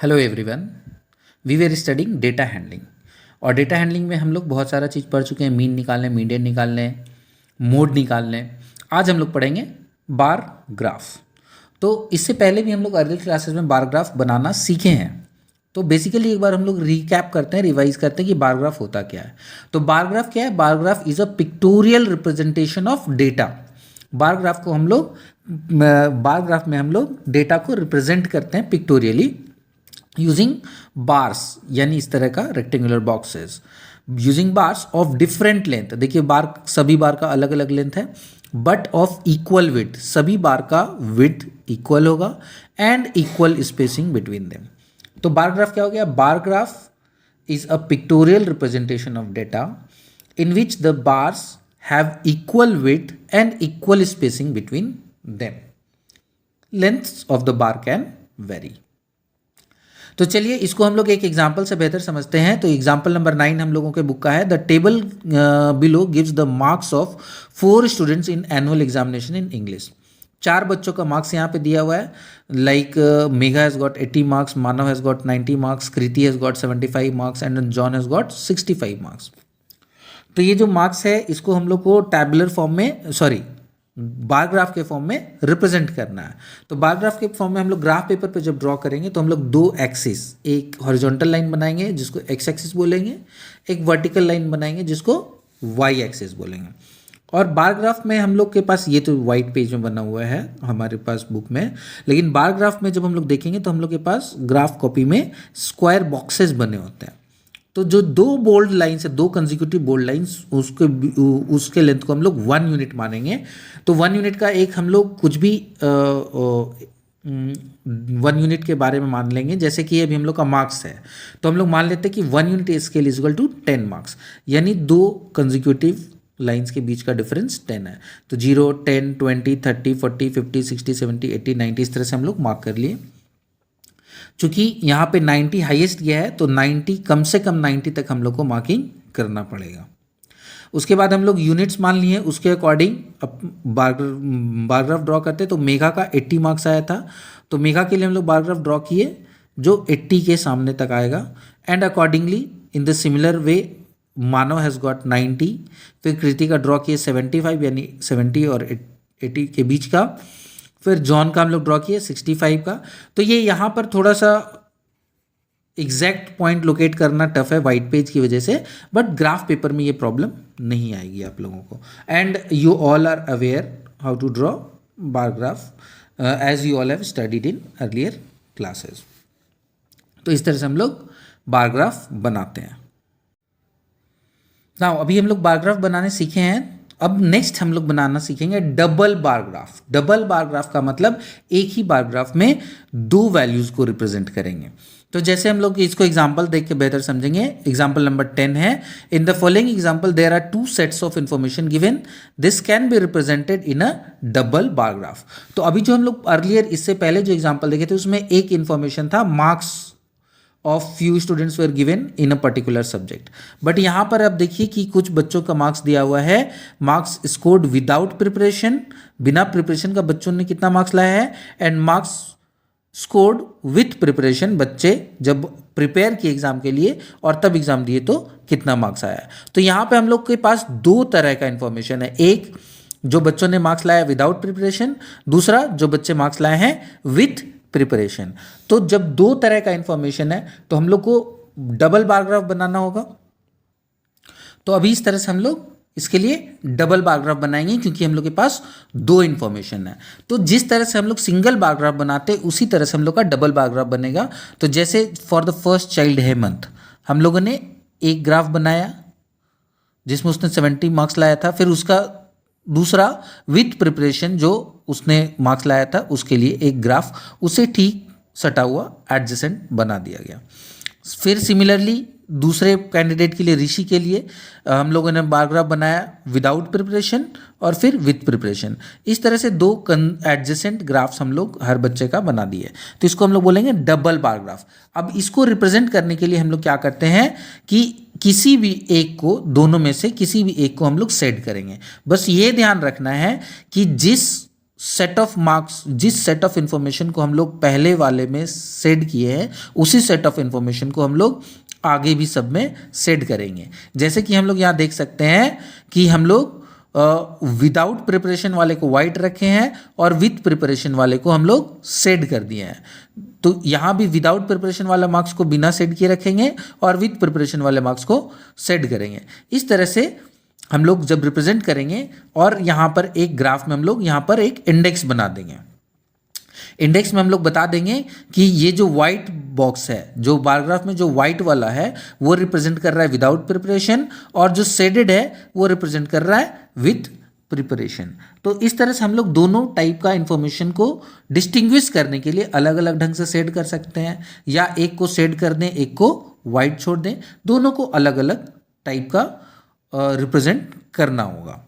Hello everyone, we were studying data handling. और data handling में हम लोग बहुत सारा चीज़ पढ़ चुके हैं। मीन निकालने, मीडियन निकालने, मोड निकालने। आज हम लोग पढ़ेंगे बार ग्राफ। तो इससे पहले भी हम लोग अर्ली क्लासेस में बार ग्राफ बनाना सीखे हैं। तो बेसिकली एक बार हम लोग रिकैप करते हैं, रिवाइज करते हैं कि बार ग्राफ होता क्या है। तो बार ग्राफ क्या है? Bar graph is a pictorial representation of data. Bar graph को हम लोग बार ग्राफ में हम लोग डेटा को रिप्रेजेंट करते हैं पिक्टोरियली यूजिंग बार्स, यानी इस तरह का rectangular boxes using bars of different length. देखिए बार, सभी बार का अलग अलग लेंथ है, बट ऑफ इक्वल विड्थ। सभी बार का विड्थ इक्वल होगा and equal spacing between them. तो बार ग्राफ क्या हो गया? Bar graph is a pictorial representation of data in which the bars have equal width and equal spacing between them. Lengths of the bar can very. तो चलिए इसको हम लोग एक एग्जाम्पल से बेहतर समझते हैं। तो एग्जाम्पल नंबर 9 हम लोगों के बुक का है। The table below gives the marks of 4 students in annual examination in English. 4 बच्चों का मार्क्स यहाँ पे दिया हुआ है। Like Megha has got 80 marks, Manav has got 90 marks, Kriti has got 75 marks and John has got 65 marks. तो ये जो मार्क्स है इसको हम लोग को टैबुलर फॉर्म में, बार ग्राफ के फॉर्म में रिप्रेजेंट करना है। तो बार ग्राफ के फॉर्म में हम लोग ग्राफ पेपर पे जब ड्रॉ करेंगे तो हम लोग 2 एक्सिस, एक हॉरिजॉन्टल लाइन बनाएंगे जिसको एक्स एक्सिस बोलेंगे, एक वर्टिकल लाइन बनाएंगे जिसको वाई एक्सिस बोलेंगे। और बार ग्राफ में हम लोग के पास, ये तो वाइट पेज में बना हुआ है हमारे पास बुक में, लेकिन बार ग्राफ में जब हम लोग देखेंगे तो हम लोग के पास ग्राफ कॉपी में स्क्वायर बॉक्सेस बने होते हैं। तो जो 2 बोल्ड लाइन्स है, 2 कंसेक्यूटिव बोल्ड लाइन्स, उसके लेंथ को हम लोग 1 यूनिट मानेंगे। तो 1 यूनिट का एक हम लोग कुछ भी 1 यूनिट के बारे में मान लेंगे। जैसे कि अभी हम लोग का मार्क्स है तो हम लोग मान लेते हैं कि 1 unit scale is equal to 10 marks, यानी 2 कंसेक्यूटिव लाइन्स के बीच का डिफरेंस 10 है। तो 0, 10, 20, 30, 40, 50, 60, 70, 80, 90 इस तरह से हम लोग मार्क कर लिए। चूंकि यहाँ पे 90 हाईएस्ट गया है तो 90, कम से कम 90 तक हम लोग को मार्किंग करना पड़ेगा। उसके बाद हम लोग यूनिट्स मान लिए, उसके अकॉर्डिंग अब बार ग्राफ ड्रॉ करते। तो मेघा का 80 मार्क्स आया था, तो मेघा के लिए हम लोग बार ग्राफ ड्रॉ किए जो 80 के सामने तक आएगा। And accordingly in the similar way Manav has got 90, फिर कृति का ड्रॉ किए 75, यानी 70 और 80 के बीच का। फिर जॉन का हम लोग ड्रॉ किए 65 का। तो ये यहाँ पर थोड़ा सा एग्जैक्ट पॉइंट लोकेट करना टफ है वाइट पेज की वजह से, बट ग्राफ पेपर में ये प्रॉब्लम नहीं आएगी आप लोगों को। And you all are aware how to draw bar graph as you all have studied in earlier classes. तो इस तरह से हम लोग बार ग्राफ बनाते हैं। नाउ अभी हम लोग बार ग्राफ बनाने सीखे हैं। अब नेक्स्ट हम लोग बनाना सीखेंगे double bar graph. Double bar graph का मतलब एक ही बार ग्राफ में 2 वैल्यूज को रिप्रेजेंट करेंगे। तो जैसे हम लोग इसको एग्जांपल देख के बेहतर समझेंगे। एग्जांपल नंबर 10 है, in the following example there are 2 sets of information given, this can be represented in a double bar graph. तो अभी जो हम लोग अर्लियर, इससे पहले जो एग्जाम्पल देखे थे उसमें एक इंफॉर्मेशन था, marks of few students were given in a particular subject. But यहाँ पर आप देखिए कि कुछ बच्चों का मार्क्स दिया हुआ है, मार्क्स स्कोर्ड विदाउट प्रिपरेशन, बिना प्रिपरेशन का बच्चों ने कितना मार्क्स लाया है, and marks scored with preparation, बच्चे जब प्रिपेयर किए एग्जाम के लिए और तब एग्जाम दिए तो कितना मार्क्स आया है। तो यहाँ पे हम लोग के पास 2 तरह का इंफॉर्मेशन है, एक जो बच्चों ने मार्क्स लाया विदाउट प्रिपरेशन, दूसरा जो बच्चे मार्क्स लाए हैं विथ प्रिपरेशन। तो जब 2 तरह का इंफॉर्मेशन है तो हम लोग को डबल बार ग्राफ बनाना होगा। तो अभी इस तरह से हम लोग इसके लिए डबल बार ग्राफ बनाएंगे, क्योंकि हम लोग के पास 2 इंफॉर्मेशन है। तो जिस तरह से हम लोग सिंगल बार ग्राफ बनाते हैं उसी तरह से हम लोग का डबल बार ग्राफ बनेगा। तो जैसे for the first child Hemant हम लोगों ने एक ग्राफ बनाया जिसमें उसने 70 मार्क्स लाया था, फिर उसका दूसरा विथ प्रिपरेशन जो उसने मार्क्स लाया था उसके लिए एक ग्राफ उसे ठीक सटा हुआ एडजेसेंट बना दिया गया। फिर सिमिलरली दूसरे कैंडिडेट के लिए, ऋषि के लिए हम लोगों ने बार ग्राफ बनाया विदाउट प्रिपरेशन और फिर विथ प्रिपरेशन। इस तरह से 2 एडजेसेंट ग्राफ्स हम लोग हर बच्चे का बना दिए। तो इसको हम लोग बोलेंगे डबल बार ग्राफ। अब इसको रिप्रेजेंट करने के लिए हम लोग क्या करते हैं कि किसी भी एक को, दोनों में से किसी भी एक को हम लोग सेट करेंगे। बस ये ध्यान रखना है कि जिस सेट ऑफ मार्क्स, जिस सेट ऑफ इंफॉर्मेशन को हम लोग पहले वाले में सेट किए हैं उसी सेट ऑफ इंफॉर्मेशन को हम लोग आगे भी सब में सेट करेंगे। जैसे कि हम लोग यहाँ देख सकते हैं कि हम लोग विदाउट प्रिपरेशन वाले को वाइट रखे हैं और विथ प्रिपरेशन वाले को हम लोग सेट कर दिए हैं। तो यहाँ भी विदाउट प्रिपरेशन वाला मार्क्स को बिना सेट किए रखेंगे और विथ प्रिपरेशन वाले मार्क्स को सेट करेंगे। इस तरह से हम लोग जब रिप्रेजेंट करेंगे और यहाँ पर एक ग्राफ में हम लोग यहाँ पर एक इंडेक्स बना देंगे। इंडेक्स में हम लोग बता देंगे कि ये जो वाइट बॉक्स है, जो बार ग्राफ में जो वाइट वाला है वो रिप्रेजेंट कर रहा है विदाउट प्रिपरेशन और जो शेडेड है वो रिप्रेजेंट कर रहा है विथ प्रिपरेशन। तो इस तरह से हम लोग दोनों टाइप का इंफॉर्मेशन को डिस्टिंग्विश करने के लिए अलग अलग ढंग से शेड कर सकते हैं, या एक को शेड कर दें एक को वाइट छोड़ दें, दोनों को अलग अलग टाइप का रिप्रेजेंट करना होगा।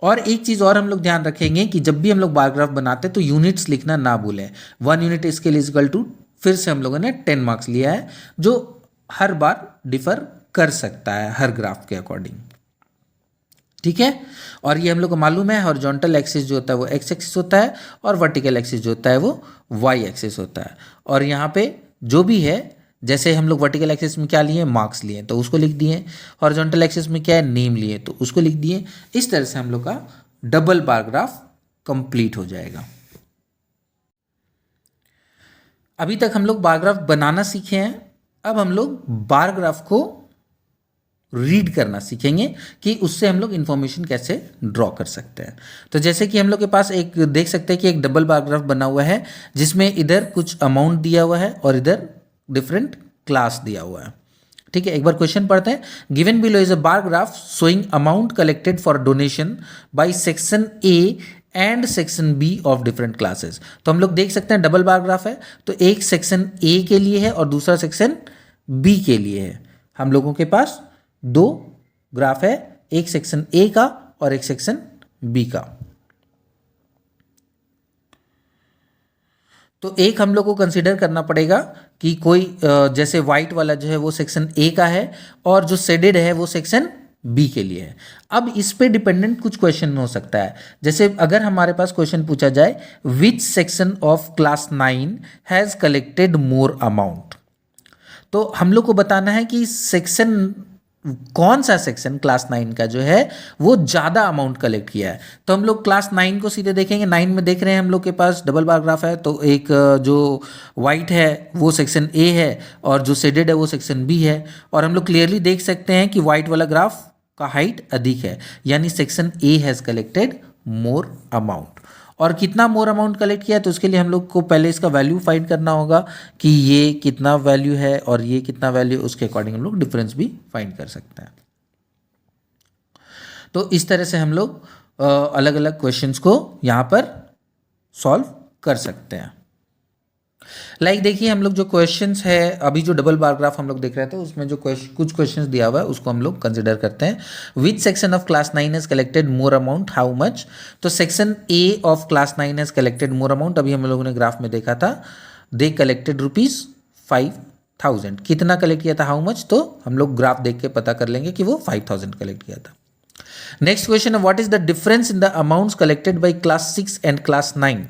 और एक चीज़ और हम लोग ध्यान रखेंगे कि जब भी हम लोग बार ग्राफ बनाते हैं तो यूनिट्स लिखना ना भूलें। 1 unit scale is equal to, फिर से हम लोगों ने 10 मार्क्स लिया है, जो हर बार डिफर कर सकता है हर ग्राफ के अकॉर्डिंग, ठीक है। और ये हम लोग को मालूम है हॉरिजॉन्टल एक्सिस जो होता है वो एक्स एक्सिस होता है और वर्टिकल एक्सिस जो होता है वो वाई एक्सिस होता है। और यहाँ पे जो भी है, जैसे हम लोग वर्टिकल एक्सिस में क्या लिए, मार्क्स लिए तो उसको लिख दिए, हॉरिजॉन्टल एक्सिस में क्या है, नेम लिए तो उसको लिख दिए। इस तरह से हम लोग का डबल बार ग्राफ कंप्लीट हो जाएगा। अभी तक हम लोग बार ग्राफ बनाना सीखे हैं, अब हम लोग बार ग्राफ को रीड करना सीखेंगे कि उससे हम लोग इंफॉर्मेशन कैसे ड्रॉ कर सकते हैं। तो जैसे कि हम लोग के पास एक देख सकते हैं कि एक डबल बार ग्राफ बना हुआ है जिसमें इधर कुछ अमाउंट दिया हुआ है और इधर डिफरेंट क्लास दिया हुआ है, ठीक है। एक बार क्वेश्चन पढ़ते हैं। Given below is a bar graph showing amount collected for donation by section A and section B of different classes. तो हम लोग देख सकते हैं डबल बार ग्राफ है, तो एक सेक्शन ए के लिए है और दूसरा सेक्शन बी के लिए है। हम लोगों के पास दो ग्राफ है, एक सेक्शन ए का और एक सेक्शन बी का। तो एक हम लोग को कंसीडर करना पड़ेगा कि कोई जैसे वाइट वाला जो है वो सेक्शन ए का है और जो शेडेड है वो सेक्शन बी के लिए है। अब इस पे डिपेंडेंट कुछ क्वेश्चन हो सकता है, जैसे अगर हमारे पास क्वेश्चन पूछा जाए विच section of class 9 has collected more amount, तो हम लोग को बताना है कि सेक्शन कौन सा सेक्शन क्लास 9 का जो है वो ज़्यादा अमाउंट कलेक्ट किया है। तो हम लोग क्लास 9 को सीधे देखेंगे। 9 में देख रहे हैं हम लोग के पास डबल बार ग्राफ है, तो एक जो वाइट है वो सेक्शन ए है और जो शेडेड है वो सेक्शन बी है। और हम लोग क्लियरली देख सकते हैं कि वाइट वाला ग्राफ का हाइट अधिक है, यानी section A has collected more amount. और कितना मोर अमाउंट कलेक्ट किया है तो उसके लिए हम लोग को पहले इसका वैल्यू फाइंड करना होगा कि ये कितना वैल्यू है और ये कितना वैल्यू, उसके अकॉर्डिंग हम लोग डिफरेंस भी फाइंड कर सकते हैं। तो इस तरह से हम लोग अलग अलग क्वेश्चंस को यहाँ पर सॉल्व कर सकते हैं। लाइक देखिए हम लोग जो क्वेश्चंस है, अभी जो डबल बार ग्राफ हम लोग देख रहे थे उसमें जो कुछ क्वेश्चंस दिया हुआ है उसको हम लोग कंसिडर करते हैं। Which section of class 9 has collected more amount, how much. तो section A of class 9 has collected more amount, अभी हम लोगों ने ग्राफ में देखा था, दे कलेक्टेड ₹5,000। कितना कलेक्ट किया था, हाउ मच, तो हम लोग ग्राफ देख के पता कर लेंगे कि वो 5,000 कलेक्ट किया था। नेक्स्ट क्वेश्चन है what is the difference in the amounts collected by class 6 and class 9।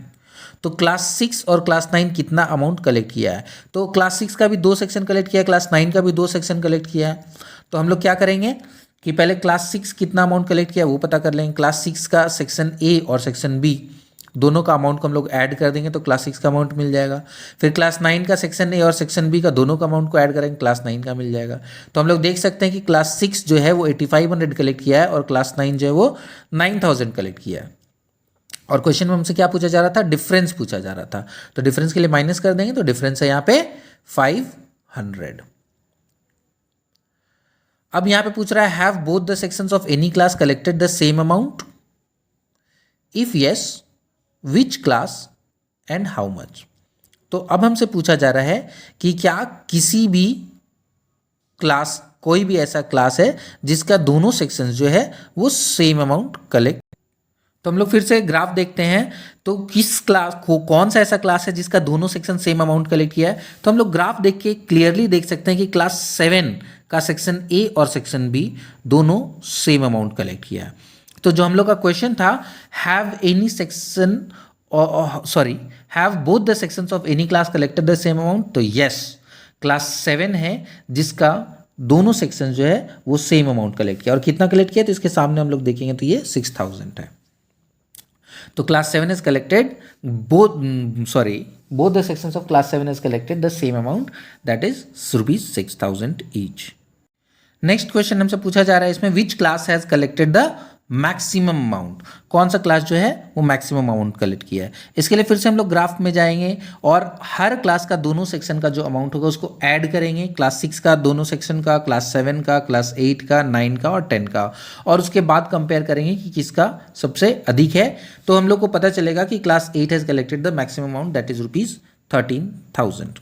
तो क्लास 6 और क्लास 9 कितना अमाउंट कलेक्ट किया है। तो क्लास 6 का भी 2 सेक्शन कलेक्ट किया है, क्लास 9 का भी 2 सेक्शन कलेक्ट किया है। तो हम लोग क्या करेंगे कि पहले क्लास 6 कितना अमाउंट कलेक्ट किया है वो पता कर लेंगे। क्लास 6 का सेक्शन ए और सेक्शन बी दोनों का अमाउंट को हम लोग ऐड कर देंगे तो क्लास 6 का अमाउंट मिल जाएगा। फिर क्लास 9 का सेक्शन ए और सेक्शन बी का दोनों का अमाउंट को ऐड करेंगे, क्लास 9 का मिल जाएगा। तो हम लोग देख सकते हैं कि क्लास 6 जो है वो 8500 कलेक्ट किया है और क्लास 9 जो है वो 9000 कलेक्ट किया है। और क्वेश्चन में हमसे क्या पूछा जा रहा था, डिफरेंस पूछा जा रहा था। तो डिफरेंस के लिए माइनस कर देंगे तो डिफरेंस है यहाँ पे 500। अब यहाँ पे पूछ रहा है have both the sections of any class collected the same amount, if yes which class and how much. तो अब हमसे पूछा जा रहा है कि क्या किसी भी क्लास, कोई भी ऐसा क्लास है जिसका दोनों सेक्शंस जो है वो सेम अमाउंट कलेक्ट। तो हम लोग फिर से ग्राफ देखते हैं, तो किस क्लास को, कौन सा ऐसा क्लास है जिसका दोनों सेक्शन सेम अमाउंट कलेक्ट किया है। तो हम लोग ग्राफ देख के क्लियरली देख सकते हैं कि क्लास 7 का सेक्शन ए और सेक्शन बी दोनों सेम अमाउंट कलेक्ट किया है। तो जो हम लोग का क्वेश्चन था have any section sorry, have both the sections of any class collected the same amount? तो यस, क्लास 7 है जिसका दोनों सेक्शन जो है वो सेम अमाउंट कलेक्ट किया। और कितना कलेक्ट किया तो इसके सामने हम लोग देखेंगे तो ये 6000 है। तो class 7 is collected both the sections of class 7 has collected the same amount, that is rupees 6000 each. Next question हमसे पूछा जा रहा है इसमें, which class has collected the maximum amount? कौन सा क्लास जो है वो मैक्सिमम अमाउंट कलेक्ट किया है? इसके लिए फिर से हम लोग ग्राफ में जाएंगे और हर क्लास का दोनों सेक्शन का जो अमाउंट होगा उसको ऐड करेंगे। क्लास 6 का दोनों सेक्शन का, क्लास 7 का, क्लास 8 का, 9 का और 10 का, और उसके बाद कंपेयर करेंगे कि किसका सबसे अधिक है। तो हम लोग को पता चलेगा कि class 8 has collected the maximum amount, that is rupees 13,000।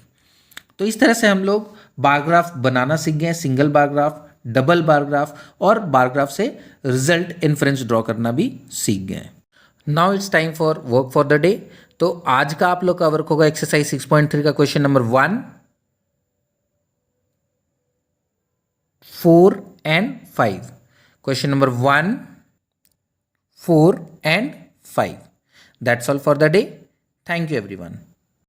तो इस तरह से हम लोग बार ग्राफ बनाना सीख गए, single bar graph, double bar graph, और बार ग्राफ से रिजल्ट इन्फ्रेंस ड्रॉ करना भी सीख गए। Now it's time for work for the day. तो आज का आप लोग का वर्क होगा एक्सरसाइज 6.3 का question number 1, 4 and 5। Question number 1, 4 and 5। That's all for the day. Thank you everyone.